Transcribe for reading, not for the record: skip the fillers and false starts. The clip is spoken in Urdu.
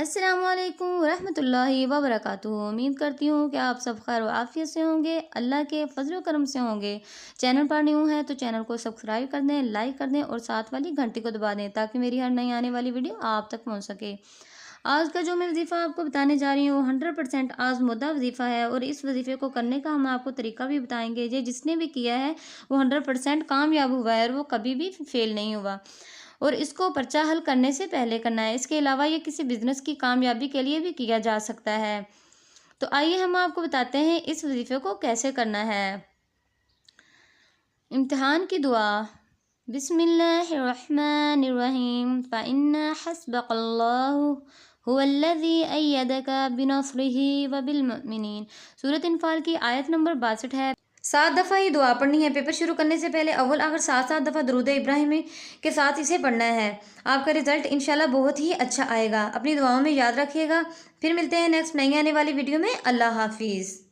السلام علیکم ورحمۃ اللہ وبرکاتہ۔ امید کرتی ہوں کہ آپ سب خیر و عافیت سے ہوں گے، اللہ کے فضل و کرم سے ہوں گے۔ چینل پر نیو ہے تو چینل کو سبسکرائب کر دیں، لائک کر دیں اور ساتھ والی گھنٹی کو دبا دیں تاکہ میری ہر نئی آنے والی ویڈیو آپ تک پہنچ سکے۔ آج کا جو میں وظیفہ آپ کو بتانے جا رہی ہوں 100% آزمودہ وظیفہ ہے، اور اس وظیفے کو کرنے کا ہم آپ کو طریقہ بھی بتائیں گے۔ یہ جس نے بھی کیا ہے وہ 100% کامیاب ہوا ہے اور وہ کبھی بھی فیل نہیں ہوا، اور اس کو پرچہ حل کرنے سے پہلے کرنا ہے۔ اس کے علاوہ یہ کسی بزنس کی کامیابی کے لیے بھی کیا جا سکتا ہے۔ تو آئیے ہم آپ کو بتاتے ہیں اس وظیفے کو کیسے کرنا ہے۔ امتحان کی دعا۔ بسم اللہ الرحمن الرحیم۔ فَإِنَّ حَسْبَكَ اللَّهُ هُوَ الَّذِي أَيَّدَكَ بِنَصْرِهِ وَبِالْمُؤْمِنِينَ۔ سورۃ انفال کی آیت نمبر 62 ہے۔ 7 دفعہ ہی دعا پڑھنی ہے۔ پیپر شروع کرنے سے پہلے اول آخر 7 دفعہ درود ابراہیمی کے ساتھ اسے پڑھنا ہے۔ آپ کا رزلٹ انشاءاللہ بہت ہی اچھا آئے گا۔ اپنی دعاؤں میں یاد رکھیے گا۔ پھر ملتے ہیں نیکسٹ نئی آنے والی ویڈیو میں۔ اللہ حافظ۔